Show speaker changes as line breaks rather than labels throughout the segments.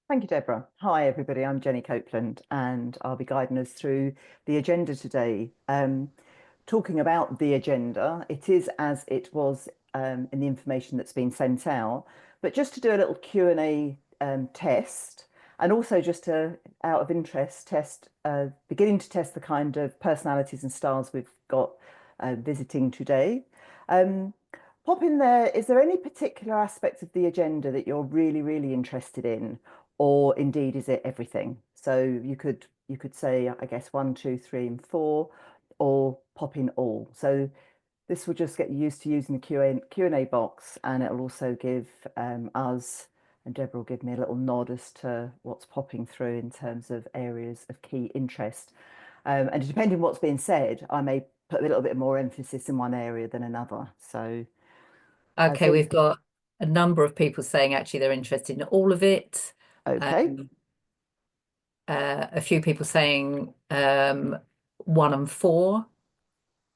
Thank you, Deborah. Hi, everybody. I'm Jenny Copeland, and I'll be guiding us through the agenda today. Talking about the agenda, it is as it was in the information that's been sent out, but just to do a little Q&A test, and also just to, out of interest, beginning to test the kind of personalities and styles we've got visiting today. Um, Pop in there, is there any particular aspect of the agenda that you're really, really interested in? Or indeed is it everything? So you could say, I guess, one, two, three, and four, or pop in all. So this will just get you used to using the Q&A box, and it'll also give us, and Deborah will give me a little nod as to what's popping through in terms of areas of key interest. And depending on what's being said, I may put a little bit more emphasis in one area than another. So has
Okay,
it,
we've got a number of people saying actually they're interested in all of it.
okay,
Um, a few people saying one and four.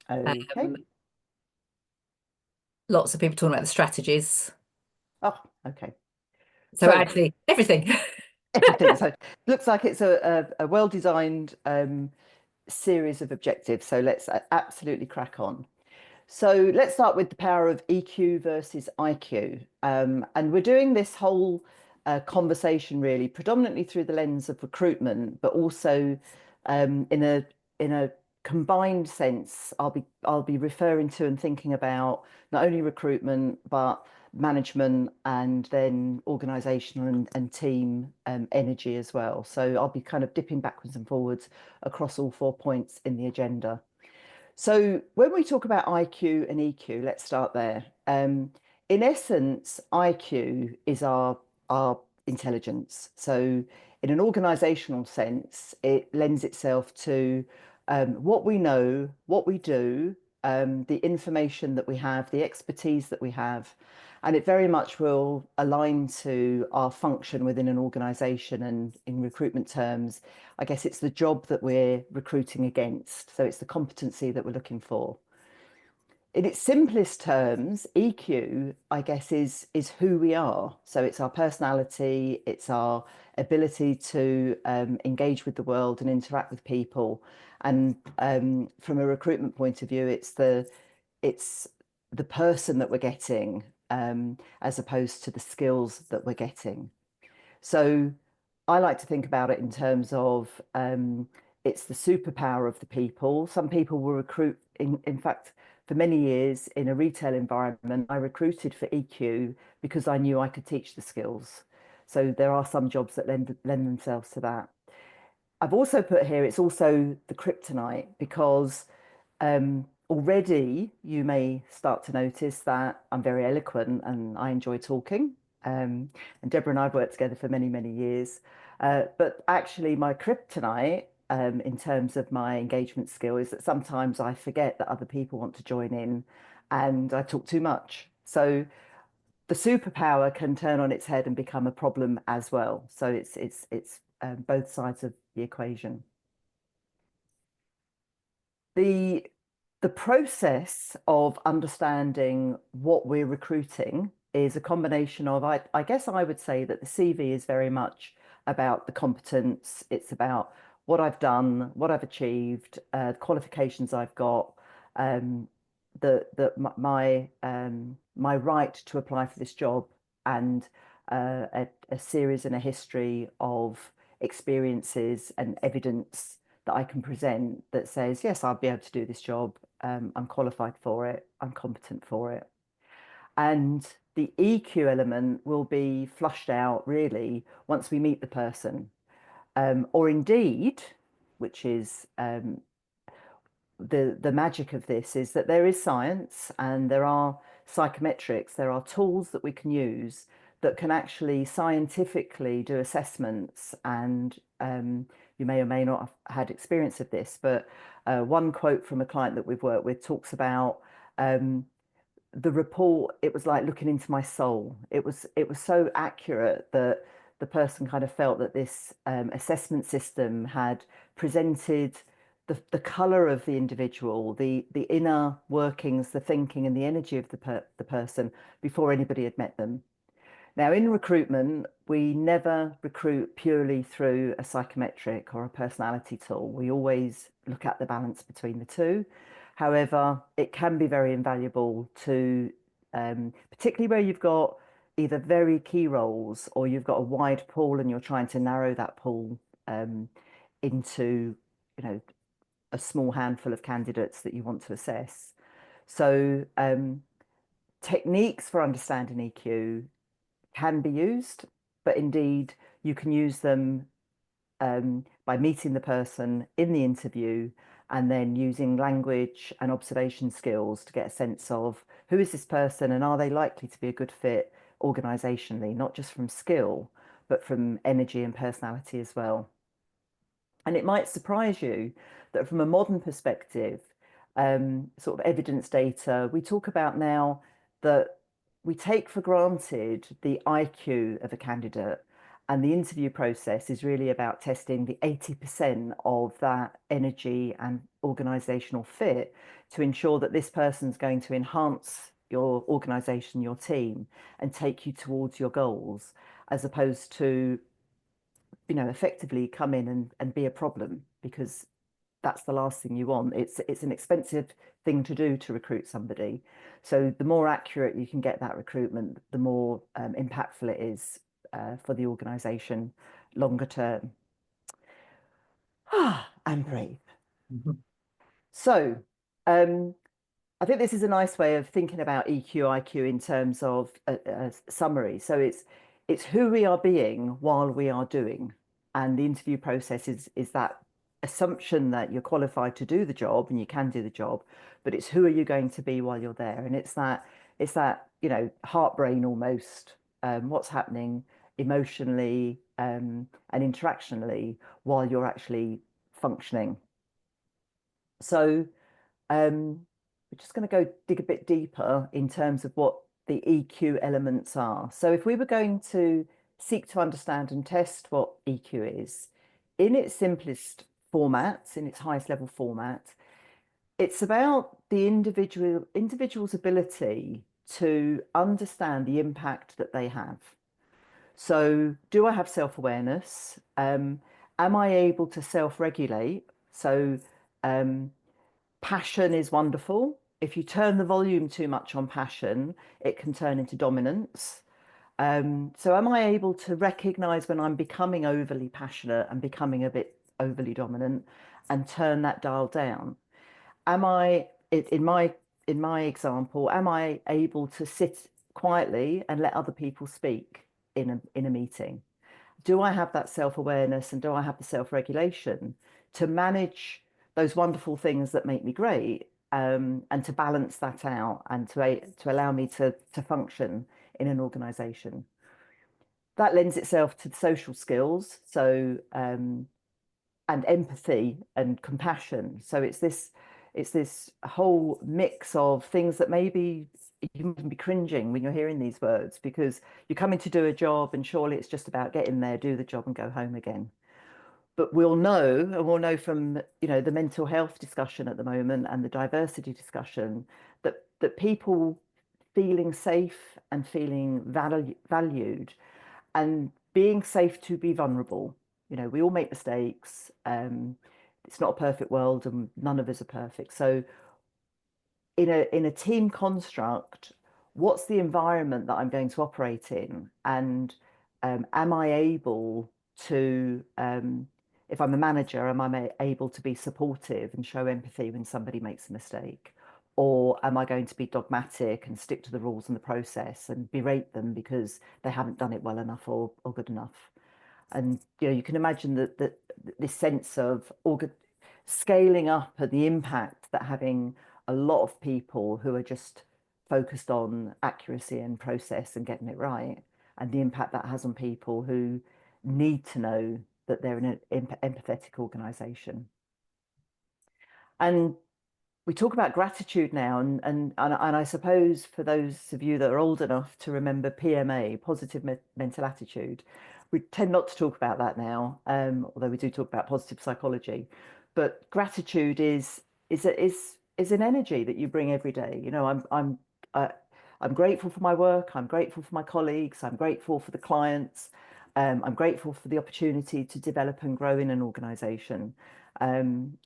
okay.
Um, Lots of people talking about the strategies.
Oh, okay.
So
So
actually, everything.
everything. So looks like it's a well-designed series of objectives. So let's absolutely crack on. So let's start with the power of EQ versus IQ. And we're doing this whole conversation really predominantly through the lens of recruitment, but also in a combined sense. I'll be referring to and thinking about not only recruitment, but management and then organizational and team energy as well. So I'll be kind of dipping backwards and forwards across all 4 points in the agenda. So when we talk about IQ and EQ, let's start there. In essence, IQ is our intelligence. So in an organizational sense, it lends itself to what we know, what we do, the information that we have, the expertise that we have, and it very much will align to our function within an organization. And in recruitment terms, I guess it's the job that we're recruiting against. So it's the competency that we're looking for. In its simplest terms, EQ, I guess, is who we are. So it's our personality, it's our ability to engage with the world and interact with people. And from a recruitment point of view, it's the person that we're getting as opposed to the skills that we're getting. So I like to think about it in terms of it's the superpower of the people. Some people will recruit, in fact, for many years in a retail environment, I recruited for EQ because I knew I could teach the skills. So there are some jobs that lend themselves to that. I've also put here, it's also the kryptonite because already you may start to notice that I'm very eloquent and I enjoy talking. And Deborah and I have worked together for many, many years. But actually, my kryptonite in terms of my engagement skill is that sometimes I forget that other people want to join in and I talk too much. So the superpower can turn on its head and become a problem as well. So it's both sides of the equation. The the process of understanding what we're recruiting is a combination of, I guess I would say that the CV is very much about the competence. It's about what I've done, what I've achieved, the qualifications I've got, um, my right to apply for this job, and a series and a history of experiences and evidence that I can present that says, yes, I'll be able to do this job. I'm qualified for it. I'm competent for it. And the EQ element will be flushed out really once we meet the person. Or indeed, which is the magic of this, is that there is science and there are psychometrics, there are tools that we can use that can actually scientifically do assessments. And you may or may not have had experience of this, but one quote from a client that we've worked with talks about um, the report. It was like looking into my soul. It was so accurate that the person kind of felt that this assessment system had presented the color of the individual, the inner workings, the thinking and the energy of the person before anybody had met them. Now, in recruitment, we never recruit purely through a psychometric or a personality tool. We always look at the balance between the two. However, it can be very invaluable to, particularly where you've got either very key roles or you've got a wide pool and you're trying to narrow that pool into, you know, a small handful of candidates that you want to assess. So, techniques for understanding EQ can be used, but indeed you can use them by meeting the person in the interview and then using language and observation skills to get a sense of who is this person and are they likely to be a good fit organisationally, not just from skill, but from energy and personality as well. And it might surprise you that from a modern perspective, sort of evidence data, we talk about now that we take for granted the IQ of a candidate, and the interview process is really about testing the 80% of that energy and organizational fit to ensure that this person's going to enhance your organization, your team, and take you towards your goals, as opposed to, effectively come in and be a problem, because that's the last thing you want. It's an expensive thing to do to recruit somebody. So the more accurate you can get that recruitment, the more impactful it is for the organization longer term. And breathe.
Mhm.
So um, I think this is a nice way of thinking about EQ, IQ in terms of a summary. So it's who we are being while we are doing. And the interview process is that assumption that you're qualified to do the job and you can do the job, but it's who are you going to be while you're there? And it's that, heart brain almost, what's happening emotionally and interactionally while you're actually functioning. So we're just going to go dig a bit deeper in terms of what the EQ elements are. So if we were going to seek to understand and test what EQ is, in its simplest format, in its highest level format, it's about the individual's ability to understand the impact that they have. So do I have self-awareness? Am I able to self-regulate? So passion is wonderful. If you turn the volume too much on passion, it can turn into dominance. So am I able to recognize when I'm becoming overly passionate and becoming a bit overly dominant and turn that dial down? Am I, in my example, am I able to sit quietly and let other people speak in a meeting? Do I have that self-awareness and do I have the self-regulation to manage those wonderful things that make me great, and to balance that out and to allow me to function in an organization? That lends itself to the social skills, so and empathy and compassion. So it's this whole mix of things that maybe you can be cringing when you're hearing these words, because you're coming to do a job and surely it's just about get in there, do the job and go home again. But we'll know from, the mental health discussion at the moment and the diversity discussion, that people feeling safe and feeling valued and being safe to be vulnerable. We all make mistakes. It's not a perfect world and none of us are perfect. So in a team construct, what's the environment that I'm going to operate in? And am I able to, if I'm a manager, am I able to be supportive and show empathy when somebody makes a mistake? Or am I going to be dogmatic and stick to the rules and the process and berate them because they haven't done it well enough or good enough? And you can imagine that this sense of scaling up and the impact that having a lot of people who are just focused on accuracy and process and getting it right, and the impact that has on people who need to know that they're in an empathetic organization. And we talk about gratitude now, and I suppose for those of you that are old enough to remember PMA, positive mental attitude, we tend not to talk about that now, although we do talk about positive psychology. But gratitude is an energy that you bring every day. I'm I'm grateful for my work. I'm grateful for my colleagues. I'm grateful for the clients. I'm grateful for the opportunity to develop and grow in an organization. And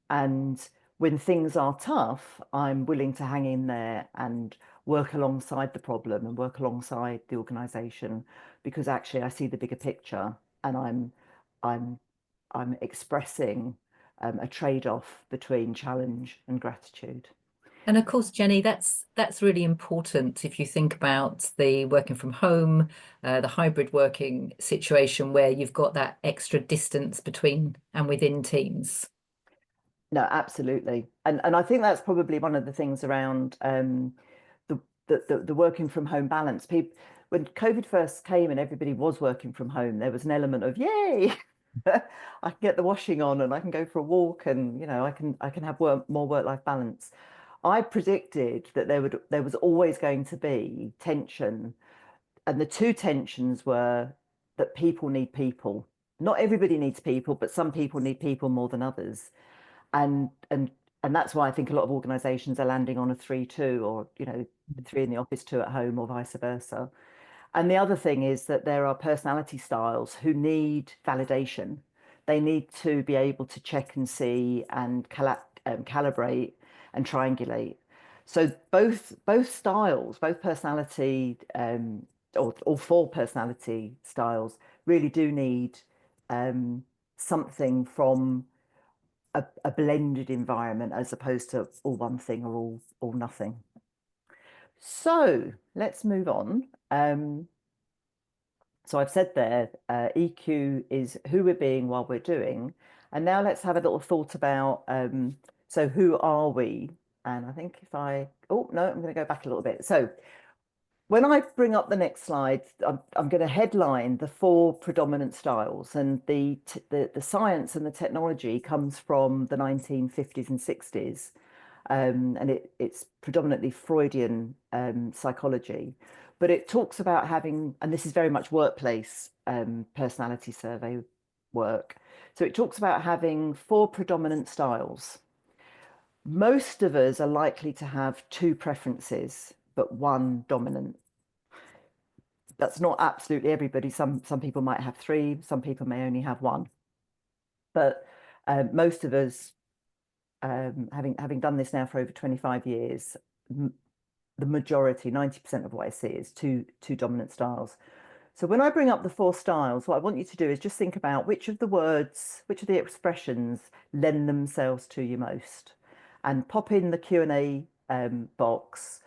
when things are tough, I'm willing to hang in there and work alongside the problem and work alongside the organization because actually I see the bigger picture and I'm I'm expressing a trade-off between challenge and gratitude.
And of course, Jenny, that's really important if you think about the working from home, the hybrid working situation where you've got that extra distance between and within teams.
No, absolutely. And I think that's probably one of the things around the, the working from home balance. People, when COVID first came and everybody was working from home, there was an element of yay, I can get the washing on and I can go for a walk and I can have more work-life balance. I predicted that there was always going to be tension, and the two tensions were that people need people. Not everybody needs people, but some people need people more than others. And and and that's why I think a lot of organizations are landing on a 3-2 or three in the office, two at home, or vice versa. And the other thing is that there are personality styles who need validation. They need to be able to check and see and calibrate and triangulate. So both styles, both personality or all four personality styles really do need um, something from a blended environment as opposed to all one thing or all nothing. So let's move on. So I've said there, EQ is who we're being while we're doing. And now let's have a little thought about, so who are we? And I think oh no, I'm going to go back a little bit. So when I bring up the next slide, I'm going to headline the four predominant styles, and the science and the technology comes from the 1950s and 60s, and it's predominantly Freudian psychology, but it talks about having, and this is very much workplace personality survey work. So it talks about having four predominant styles. Most of us are likely to have two preferences, but one dominant. That's not absolutely everybody. Some people might have three, some people may only have one. But most of us, having done this now for over 25 years, the majority, 90% of what I see is two dominant styles. So when I bring up the four styles, what I want you to do is just think about which of the words, which of the expressions lend themselves to you most, and pop in the Q&A box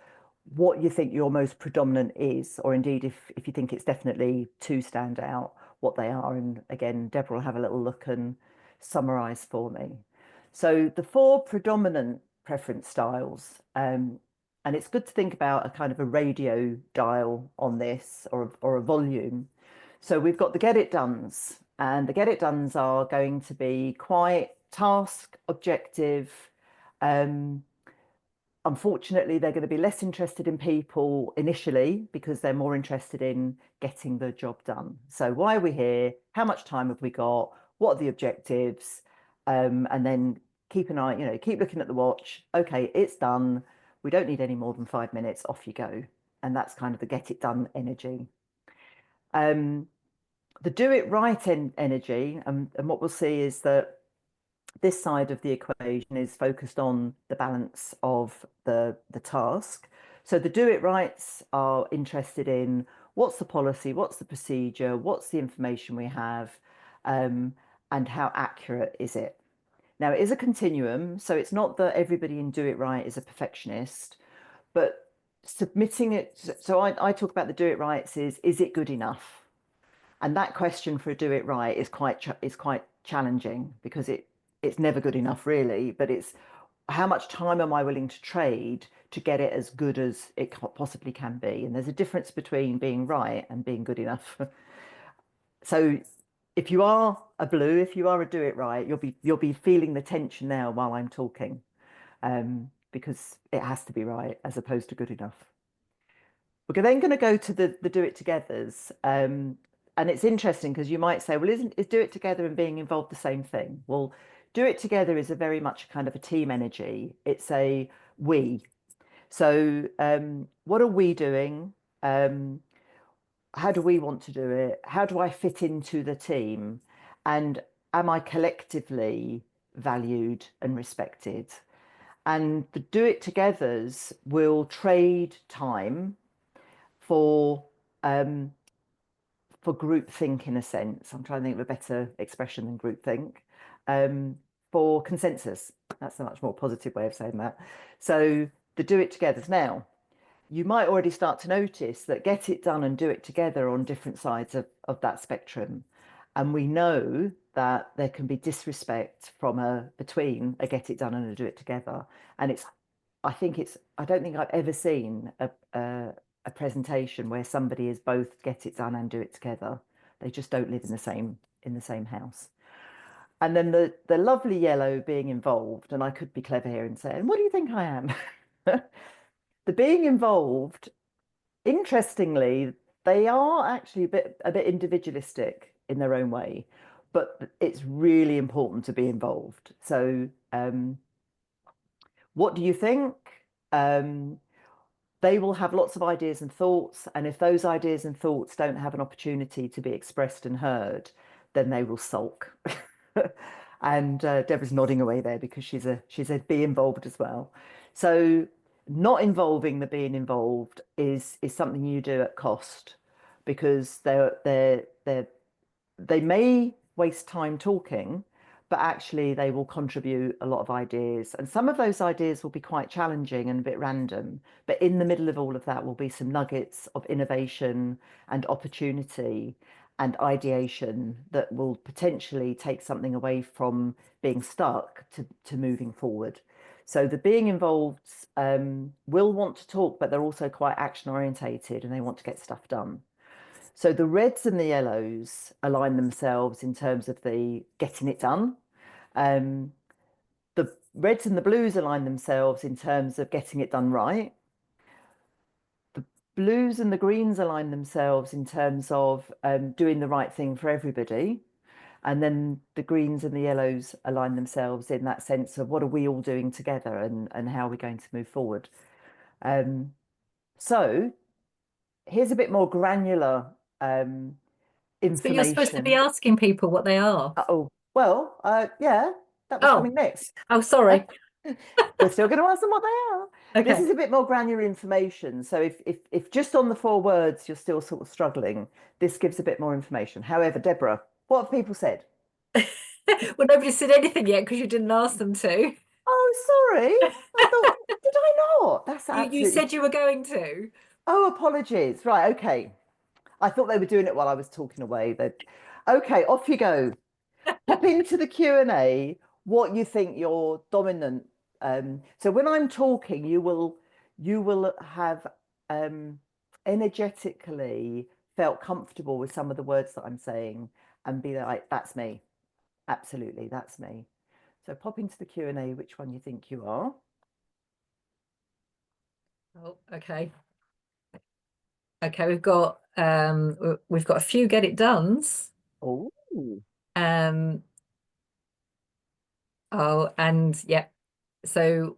what you think your most predominant is, or indeed if you think it's definitely two stand out, what they are. And again, Deborah will have a little look and summarize for me. So the four predominant preference styles, and it's good to think about a kind of a radio dial on this, or a volume. So we've got the get it dones, and the get it dones are going to be quite task objective. Unfortunately, they're going to be less interested in people initially because they're more interested in getting the job done. So why are we here? How much time have we got? What are the objectives? And then keep an eye, keep looking at the watch. Okay, it's done. We don't need any more than 5 minutes. Off you go. And that's kind of the get it done energy. The do it right energy, and what we'll see is that this side of the equation is focused on the balance of the task. So the do it rights are interested in what's the policy, what's the procedure, what's the information we have, and how accurate is it. Now, it is a continuum, so it's not that everybody in do it right is a perfectionist, but submitting it. So I talk about the do it rights is it good enough? And that question for a do it right is quite challenging because it's never good enough really, but it's how much time am I willing to trade to get it as good as it possibly can be? And there's a difference between being right and being good enough. So if you are a blue, if you are a do it right, you'll be feeling the tension now while I'm talking, because it has to be right as opposed to good enough. We're then going to go to the do it togethers. And it's interesting because you might say, well, is do it together and being involved the same thing? Well, do it together is a very much kind of a team energy. It's a we. So what are we doing? Um, how do we want to do it? How do I fit into the team? And am I collectively valued and respected? And the do it togethers will trade time for um, for group think, in a sense. I'm trying to think of a better expression than group think. Um, for consensus. That's a much more positive way of saying that. So the do it togethers. Now, you might already start to notice that get it done and do it together are on different sides of that spectrum. And we know that there can be disrespect from between a get it done and a do it together. And I don't think I've ever seen a presentation where somebody is both get it done and do it together. They just don't live in the same house. And then the lovely yellow being involved, and I could be clever here and say, and what do you think I am? The being involved, interestingly, they are actually a bit individualistic in their own way, but it's really important to be involved. So, what do you think? Um, they will have lots of ideas and thoughts, and if those ideas and thoughts don't have an opportunity to be expressed and heard, then they will sulk. And Deborah's nodding away there because she's a be involved as well. So not involving the being involved is something you do at cost, because they may waste time talking, but actually they will contribute a lot of ideas. And some of those ideas will be quite challenging and a bit random, but in the middle of all of that will be some nuggets of innovation and opportunity and ideation that will potentially take something away from being stuck to moving forward. So the being involved will want to talk, but they're also quite action orientated and they want to get stuff done. So the reds and the yellows align themselves in terms of the getting it done. Um, the reds and the blues align themselves in terms of getting it done right. The blues and the greens align themselves in terms of doing the right thing for everybody. And then the greens and the yellows align themselves in that sense of what are we all doing together and how are we going to move forward. Um, so here's a bit more granular
But you're supposed to be
information.
asking people what they are.
Oh, well, yeah, that was
Oh,
coming next.
oh, sorry.
We're still going to ask them what they are. This
Okay.
is a bit more granular information. So if just on the four words you're still sort of struggling, this gives a bit more information. However, Deborah, what have people said?
Well, nobody said anything yet because you didn't ask them to.
Oh, sorry. I thought, did I not? That's
You
absolutely.
said you were going to.
Oh, apologies. Right, okay. I thought they were doing it while I was talking away. Okay, off you go. Pop into the Q&A what you think your dominant. So when I'm talking, you will have um, energetically felt comfortable with some of the words that I'm saying and be like, that's me. Absolutely, that's me. So pop into the Q&A which one you think you are.
Oh, okay. Okay, we've got a few get it dones.
Oh,
Um, oh, and yeah. So,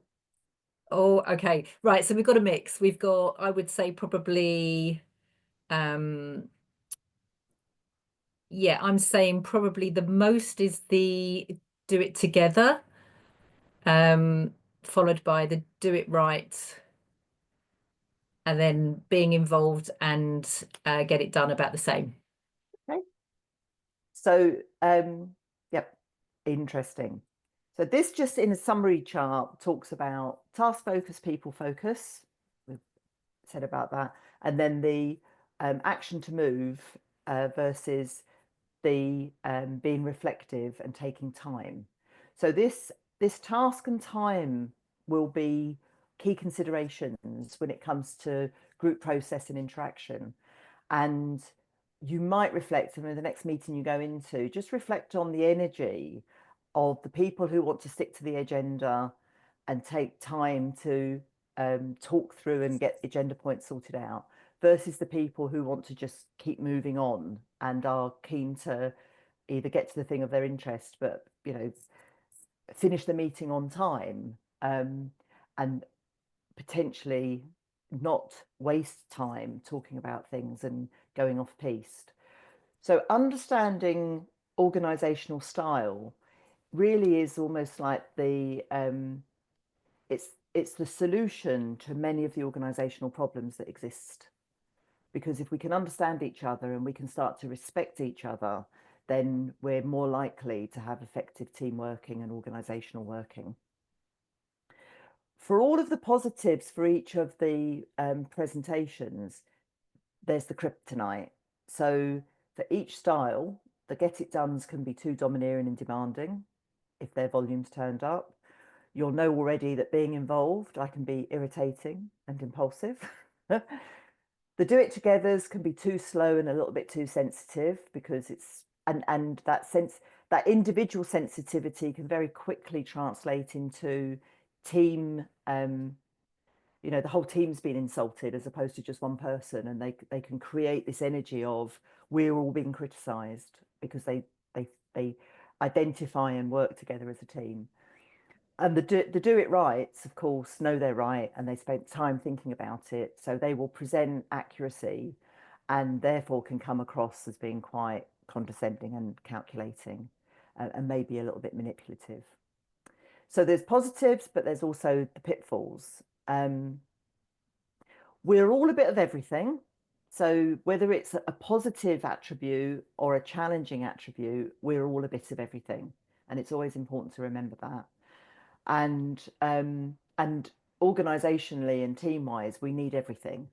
oh, okay. Right, so we've got a mix. We've got, I would say probably um yeah, I'm saying probably the most is the do it together, followed by the do it right, and then being involved and get it done about the same.
okay. So, yep, interesting. So this just in a summary chart talks about task focus, people focus. We've said about that. And then the action to move versus the being reflective and taking time. So this task and time will be key considerations when it comes to group process and interaction. And you might reflect, and in the next meeting you go into, just reflect on the energy of the people who want to stick to the agenda and take time to talk through and get agenda points sorted out versus the people who want to just keep moving on and are keen to either get to the thing of their interest, but finish the meeting on time, and potentially not waste time talking about things and going off piste. So understanding organizational style really is almost like it's the solution to many of the organizational problems that exist. Because if we can understand each other and we can start to respect each other, then we're more likely to have effective team working and organizational working. For all of the positives for each of the presentations, there's the kryptonite. So for each style, the get it dones can be too domineering and demanding if their volume's turned up. You'll know already that being involved, I can be irritating and impulsive. The do it togethers can be too slow and a little bit too sensitive because it's and that individual sensitivity can very quickly translate into team the whole team's been insulted as opposed to just one person, and they can create this energy of we're all being criticized because they identify and work together as a team. And the do it rights, of course, know they're right and they spent time thinking about it, so they will present accuracy and therefore can come across as being quite condescending and calculating, and maybe a little bit manipulative. So there's positives, but there's also the pitfalls. We're all a bit of everything. So whether it's a positive attribute or a challenging attribute, we're all a bit of everything. And it's always important to remember that. And organizationally and team-wise, we need everything.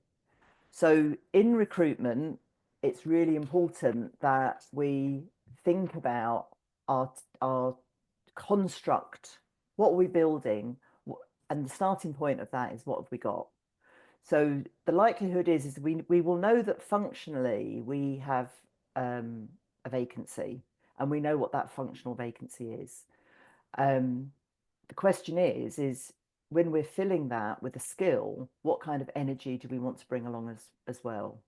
So in recruitment, it's really important that we think about our construct. What are we building? And the starting point of that is what have we got? So the likelihood is we will know that functionally we have a vacancy, and we know what that functional vacancy is. The question is when we're filling that with a skill, what kind of energy do we want to bring along as well?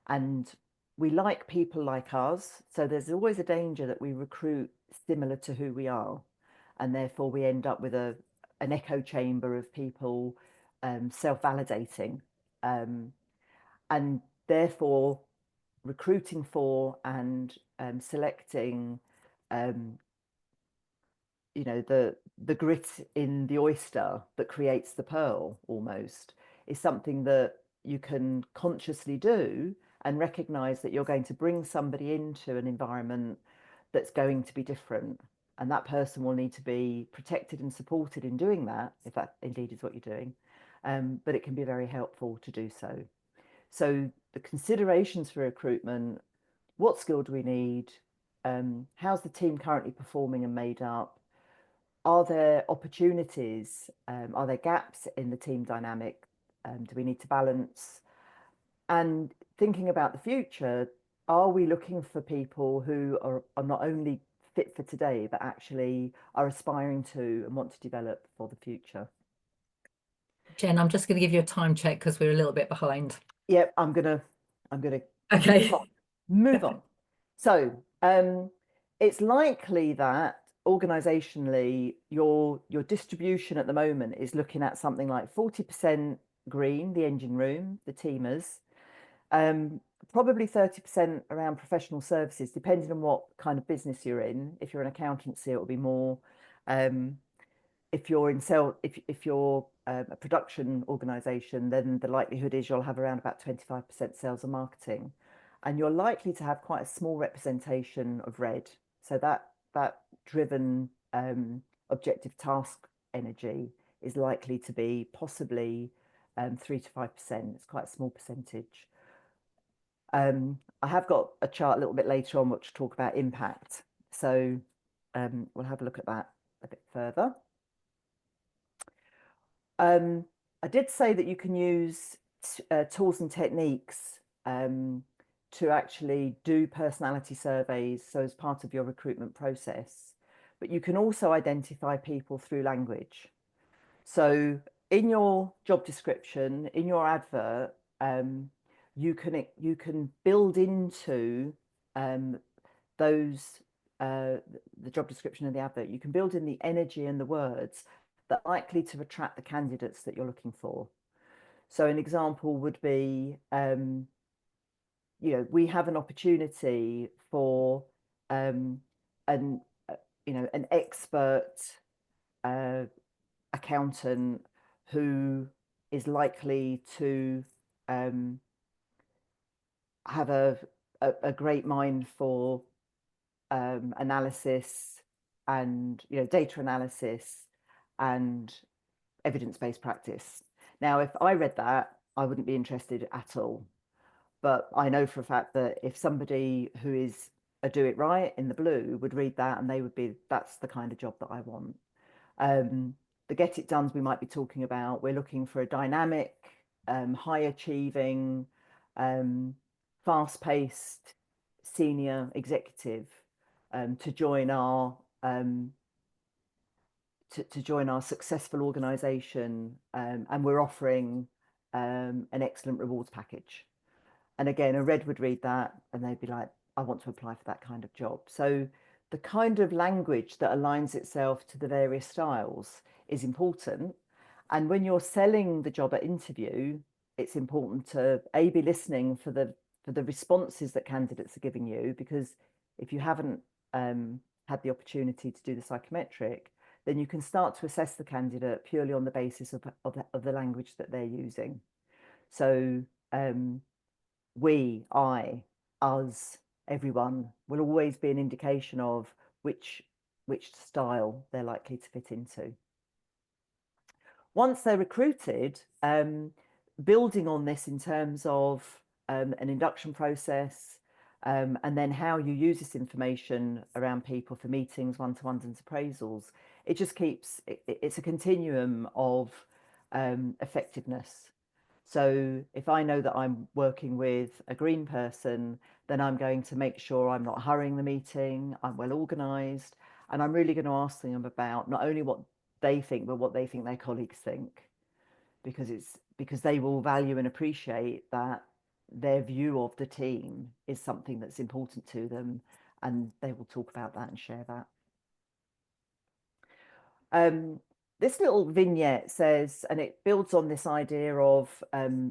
And we like people like us, so there's always a danger that we recruit similar to who we are, and therefore we end up with an echo chamber of people self-validating, and therefore recruiting for and selecting the grit in the oyster that creates the pearl almost is something that you can consciously do and recognize that you're going to bring somebody into an environment that's going to be different, and that person will need to be protected and supported in doing that, if that indeed is what you're doing. But it can be very helpful to do so. So the considerations for recruitment: what skill do we need? How's the team currently performing and made up? Are there opportunities? Are there gaps in the team dynamic? Do we need to balance? And thinking about the future, are we looking for people who are not only fit for today, but actually are aspiring to and want to develop for the future?
Jen, I'm just going to give you a time check because we're a little bit behind.
Yep, I'm gonna
Okay.
move on. So it's likely that organizationally your distribution at the moment is looking at something like 40% green, the engine room, the teamers, probably 30% around professional services, depending on what kind of business you're in. If you're an accountancy, it will be more. If you're in sales, if you're a production organization, then the likelihood is you'll have around about 25% sales and marketing, and you're likely to have quite a small representation of red. So that driven objective task energy is likely to be possibly 3 to 5%. It's quite a small percentage. I have got a chart a little bit later on which talk about impact. So we'll have a look at that a bit further. I did say that you can use tools and techniques to actually do personality surveys, so as part of your recruitment process, but you can also identify people through language. So in your job description, in your advert, you can build into those the job description and the advert. You can build in the energy and the words that are likely to attract the candidates that you're looking for. So an example would be, we have an opportunity for um, an, an expert uh, accountant who is likely to um, have a great mind for analysis and data analysis and evidence-based practice. Now, if I read that, I wouldn't be interested at all. But I know for a fact that if somebody who is a do it right in the blue would read that, and they would be, that's the kind of job that I want. The get it dones we might be talking about, we're looking for a dynamic, high achieving, fast paced senior executive to join our to join our successful organization, and we're offering an excellent rewards package. And again, a red would read that and they'd be like, I want to apply for that kind of job. So the kind of language that aligns itself to the various styles is important. And when you're selling the job at interview, it's important to be listening for the responses that candidates are giving you, because if you haven't had the opportunity to do the psychometric, then you can start to assess the candidate purely on the basis of the language that they're using. So we, I, us, everyone will always be an indication of which style they're likely to fit into. Once they're recruited, building on this in terms of an induction process, and then how you use this information around people for meetings, one-to-ones and appraisals, it just keeps, it's a continuum of effectiveness. So if I know that I'm working with a green person, then I'm going to make sure I'm not hurrying the meeting, I'm well organised, and I'm really going to ask them about not only what they think, but what they think their colleagues think, because they will value and appreciate that their view of the team is something that's important to them, and they will talk about that and share that. This little vignette says, and it builds on this idea of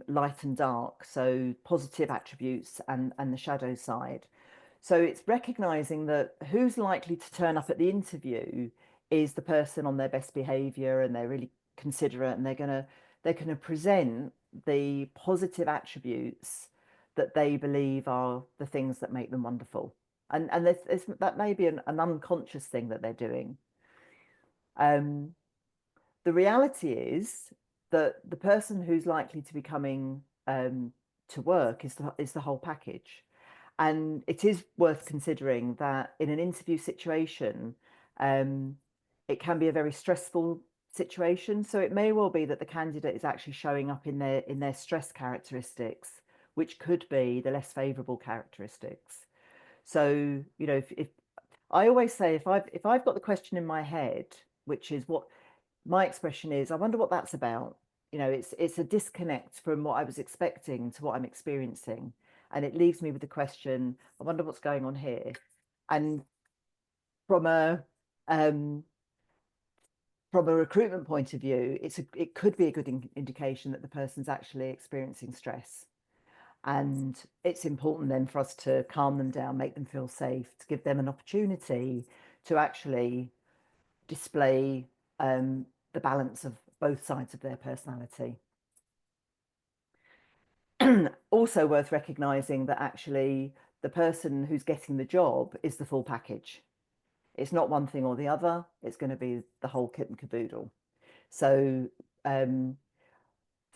light and dark, so positive attributes and the shadow side. So it's recognizing that who's likely to turn up at the interview is the person on their best behavior, and they're really considerate, and they're gonna present the positive attributes that they believe are the things that make them wonderful. And that may be an unconscious thing that they're doing. The reality is that the person who's likely to be coming to work is the whole package. And it is worth considering that in an interview situation, it can be a very stressful situation. So it may well be that the candidate is actually showing up in their stress characteristics, which could be the less favourable characteristics. So, if I always say, if I've got the question in my head, which is what my expression is, I wonder what that's about. It's a disconnect from what I was expecting to what I'm experiencing. And it leaves me with the question, I wonder what's going on here. And from a recruitment point of view, it could be a good indication that the person's actually experiencing stress. And it's important then for us to calm them down, make them feel safe, to give them an opportunity to actually display the balance of both sides of their personality. Also worth recognizing that actually the person who's getting the job is the full package. It's not one thing or the other, it's going to be the whole kit and caboodle. So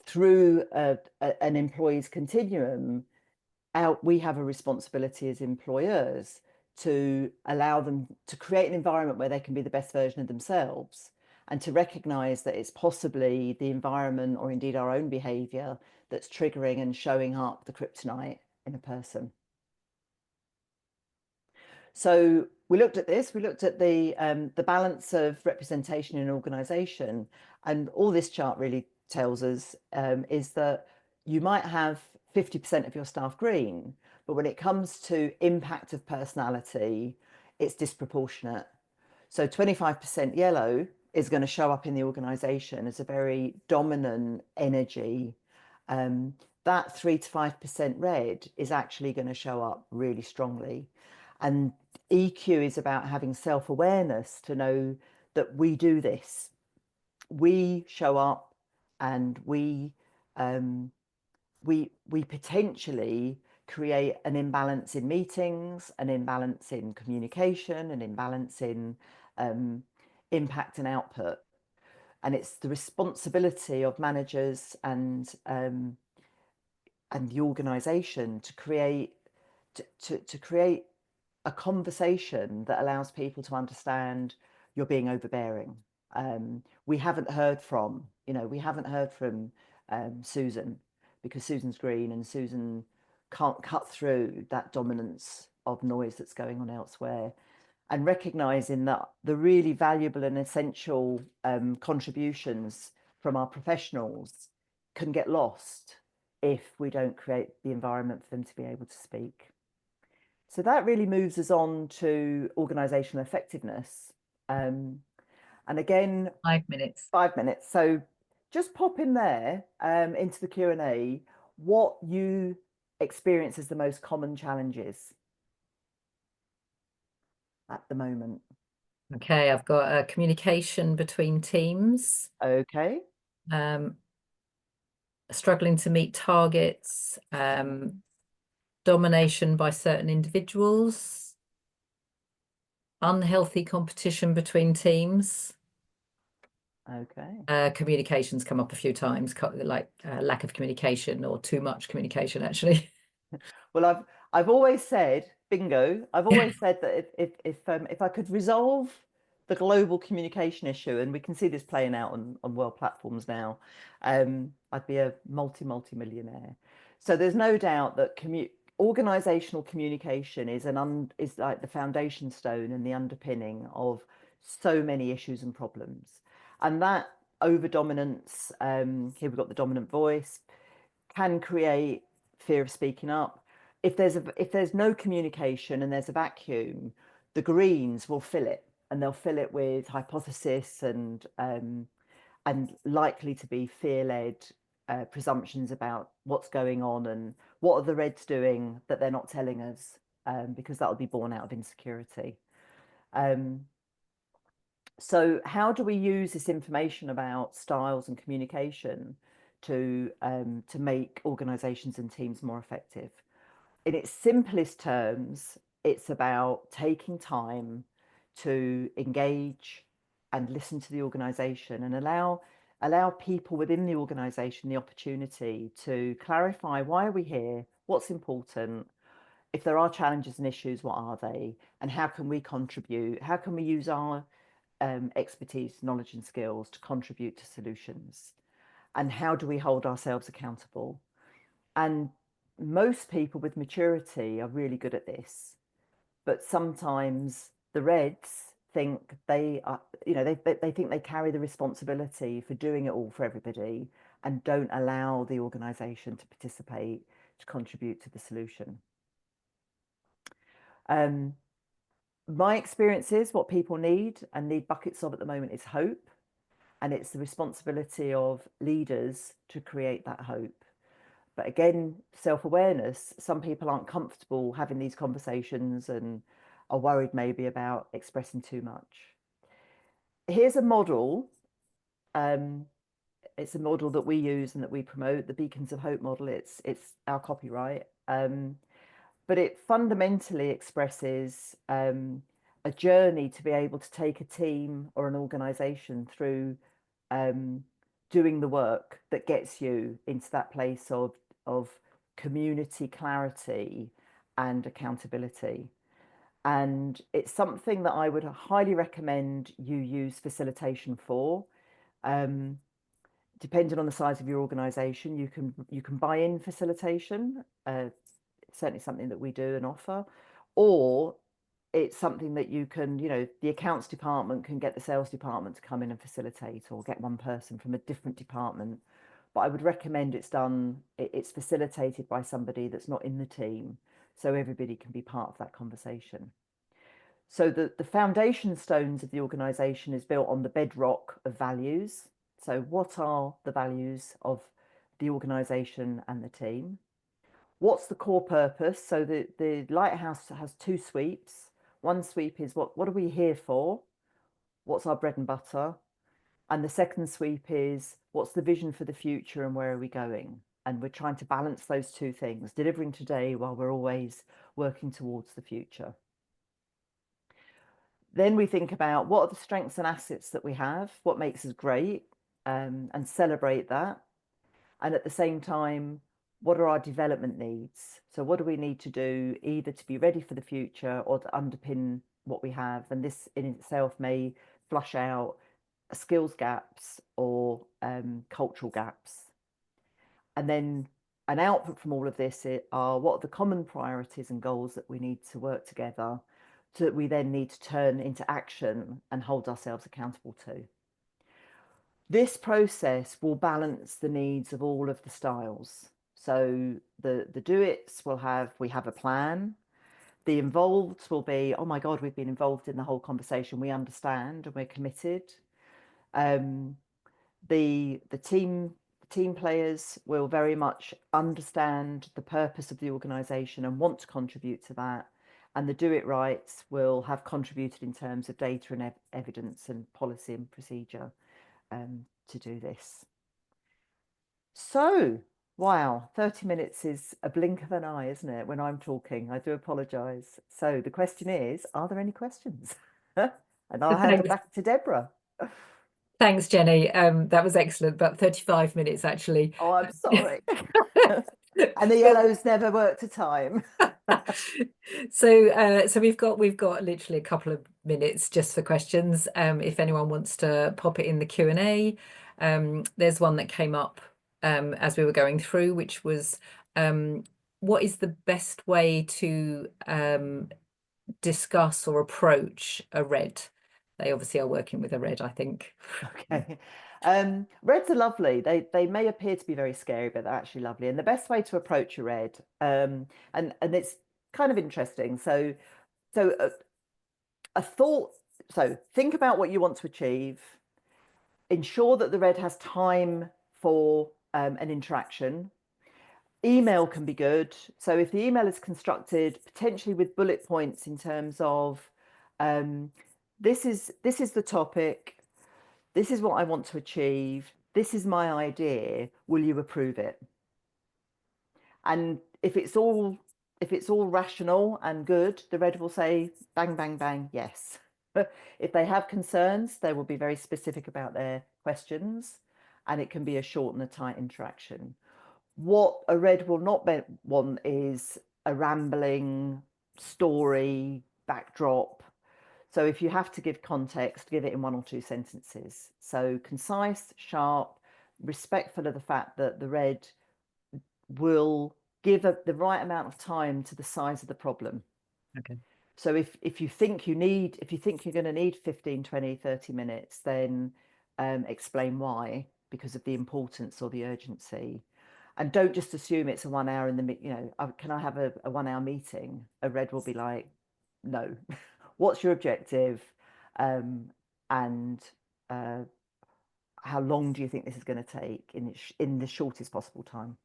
through an employee's continuum, we have a responsibility as employers to allow them to create an environment where they can be the best version of themselves, and to recognize that it's possibly the environment or indeed our own behavior that's triggering and showing up the kryptonite in a person. So we looked at this, we looked at the balance of representation in an organization, and all this chart really tells us is that you might have 50% of your staff green, but when it comes to impact of personality, it's disproportionate. So 25% yellow is going to show up in the organization as a very dominant energy, That 3 to 5% red is actually going to show up really strongly. And EQ is about having self-awareness to know that we do this. We show up and we potentially create an imbalance in meetings, an imbalance in communication, an imbalance in impact and output. And it's the responsibility of managers and the organization to create to create a conversation that allows people to understand you're being overbearing. We haven't heard from, we haven't heard from Susan, because Susan's green and Susan can't cut through that dominance of noise that's going on elsewhere. And recognizing that the really valuable and essential contributions from our professionals can get lost if we don't create the environment for them to be able to speak. So that really moves us on to organizational effectiveness. And again,
5 minutes.
5 minutes. So just pop in there into the Q&A what you experience as the most common challenges at the moment.
Okay, I've got communication between teams,
Okay.
struggling to meet targets, domination by certain individuals, unhealthy competition between teams.
Okay.
Communications come up a few times, like lack of communication or too much communication, actually.
Well, I've always said, bingo, I've always said that if I could resolve the global communication issue, and we can see this playing out on world platforms now, I'd be a multi-millionaire. So there's no doubt that organizational communication is is like the foundation stone and the underpinning of so many issues and problems. And that over dominance, here we've got the dominant voice, can create fear of speaking up. If there's no communication and there's a vacuum, the Greens will fill it, and they'll fill it with hypothesis and likely to be fear-led presumptions about what's going on and what are the Reds doing that they're not telling us, because that will be born out of insecurity. So how do we use this information about styles and communication to make organizations and teams more effective? In its simplest terms, it's about taking time to engage and listen to the organization and allow people within the organization the opportunity to clarify, why are we here, what's important, if there are challenges and issues, what are they, and how can we contribute, how can we use our expertise, knowledge and skills to contribute to solutions, and how do we hold ourselves accountable. And most people with maturity are really good at this, but sometimes the Reds think they are, they think they carry the responsibility for doing it all for everybody and don't allow the organization to participate, to contribute to the solution. My experience is what people need and need buckets of at the moment is hope. And it's the responsibility of leaders to create that hope. But again, self-awareness, some people aren't comfortable having these conversations and are worried maybe about expressing too much. Here's a model. It's a model that we use and that we promote, the Beacons of Hope model. It's our copyright. But it fundamentally expresses a journey to be able to take a team or an organization through doing the work that gets you into that place of community clarity and accountability. And it's something that I would highly recommend you use facilitation for. Depending on the size of your organization, you can buy in facilitation. Certainly something that we do and offer, or it's something that you can, the accounts department can get the sales department to come in and facilitate, or get one person from a different department. But I would recommend it's facilitated by somebody that's not in the team, so everybody can be part of that conversation. So the foundation stones of the organization is built on the bedrock of values. So what are the values of the organisation and the team. What's the core purpose? So the lighthouse has two sweeps. One sweep is what are we here for? What's our bread and butter? And the second sweep is what's the vision for the future and where are we going? And we're trying to balance those two things, delivering today while we're always working towards the future. Then we think about what are the strengths and assets that we have, what makes us great, and celebrate that. And at the same time, what are our development needs? So what do we need to do either to be ready for the future or to underpin what we have? And this in itself may flush out skills gaps or cultural gaps. And then an output from all of this are what are the common priorities and goals that we need to work together that we then need to turn into action and hold ourselves accountable to. This process will balance the needs of all of the styles. So the do-its will have, we have a plan. The involved will be, oh my God, we've been involved in the whole conversation. We understand and we're committed. The team players will very much understand the purpose of the organisation and want to contribute to that. And the do it rights will have contributed in terms of data and evidence and policy and procedure to do this. So, wow, 30 minutes is a blink of an eye, isn't it, when I'm talking? I do apologise. So the question is, are there any questions? And I'll hand it back to Deborah.
Thanks, Jenny. That was excellent. About 35 minutes, actually.
Oh, I'm sorry. And the yellows never worked a time.
So we've got literally a couple of minutes just for questions. If anyone wants to pop it in the Q&A, there's one that came up as we were going through, which was what is the best way to discuss or approach a red? They obviously are working with a red, I think.
Okay. Reds are lovely. They may appear to be very scary, but they're actually lovely. And the best way to approach a red, and it's kind of interesting. So a thought. So think about what you want to achieve. Ensure that the red has time for an interaction. Email can be good. So if the email is constructed potentially with bullet points in terms of this is the topic. This is what I want to achieve. This is my idea. Will you approve it? And if it's all rational and good, the red will say bang, bang, bang, yes. If they have concerns, they will be very specific about their questions, and it can be a short and a tight interaction. What a red will not want is a rambling story backdrop. So if you have to give context, give it in 1 or 2 sentences. So concise, sharp, respectful of the fact that the red will give the right amount of time to the size of the problem.
Okay.
So if you think you're going to need 15, 20, 30 minutes, then explain why, because of the importance or the urgency. And don't just assume it's a 1 hour in the, can I have a 1 hour meeting? A red will be like, no. What's your objective? And how long do you think this is going to take in the shortest possible time?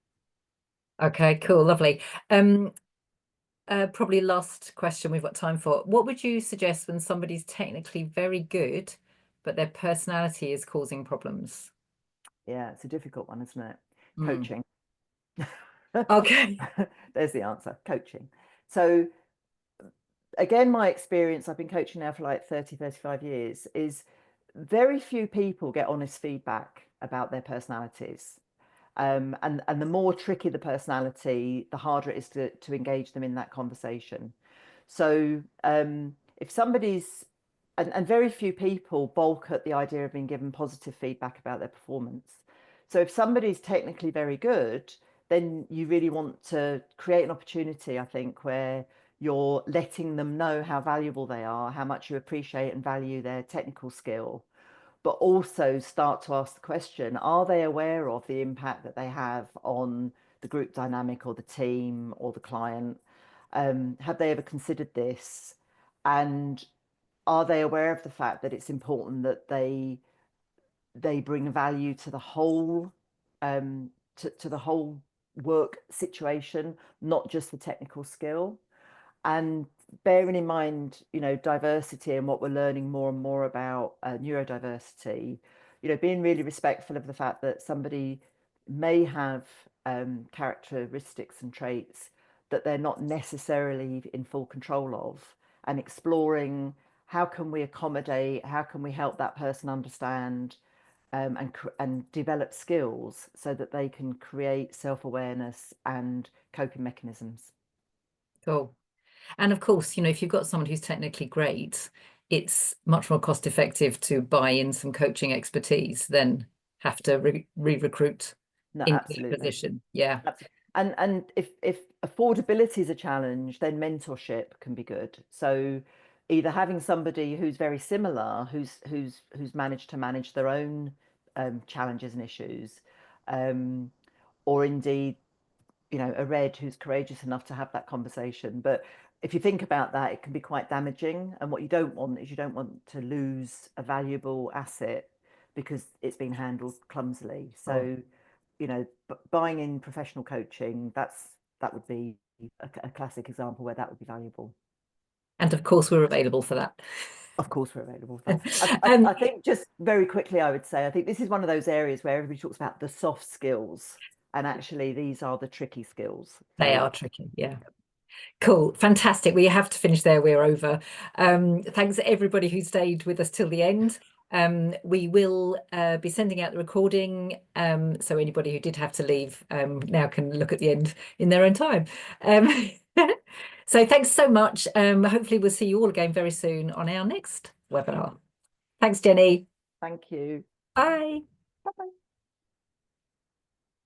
Okay, cool, lovely. Probably last question we've got time for. What would you suggest when somebody's technically very good, but their personality is causing problems?
Yeah, it's a difficult one, isn't it?
Mm.
Coaching.
Okay.
There's the answer, coaching. So again, my experience, I've been coaching now for like 30, 35 years, is very few people get honest feedback about their personalities. And the more tricky the personality, the harder it is to engage them in that conversation. So if somebody's, and very few people balk at the idea of being given positive feedback about their performance. So if somebody's technically very good, then you really want to create an opportunity, I think, where you're letting them know how valuable they are, how much you appreciate and value their technical skill, but also start to ask the question, are they aware of the impact that they have on the group dynamic or the team or the client? Have they ever considered this? And are they aware of the fact that it's important that they bring value to the whole to the whole work situation, not just the technical skill. And bearing in mind, diversity and what we're learning more and more about neurodiversity, being really respectful of the fact that somebody may have characteristics and traits that they're not necessarily in full control of, and exploring how can we accommodate, how can we help that person understand, and develop skills so that they can create self-awareness and coping mechanisms.
Cool. And of course, if you've got someone who's technically great, it's much more cost effective to buy in some coaching expertise than have to re-recruit
No,
into that
absolutely.
position. Yeah.
Absolutely. And if affordability is a challenge, then mentorship can be good. So either having somebody who's very similar, who's managed to manage their own challenges and issues, um, or indeed, a red who's courageous enough to have that conversation. But if you think about that, it can be quite damaging. And what you don't want is you don't want to lose a valuable asset because it's been handled clumsily.
Oh.
So, buying in professional coaching, that would be a classic example where that would be valuable.
And of course, we're available for that.
Of course, we're available for that.
Um,
I think just very quickly, I would say, I think this is one of those areas where everybody talks about the soft skills, and actually these are the tricky skills.
they
So
are tricky. Yeah. Cool. Fantastic. We have to finish there. We're over. Thanks everybody who stayed with us till the end. We will be sending out the recording, so anybody who did have to leave now can look at the end in their own time. So thanks so much. Hopefully we'll see you all again very soon on our next webinar. Thanks, Jenny.
thank you.
Bye.
Bye bye.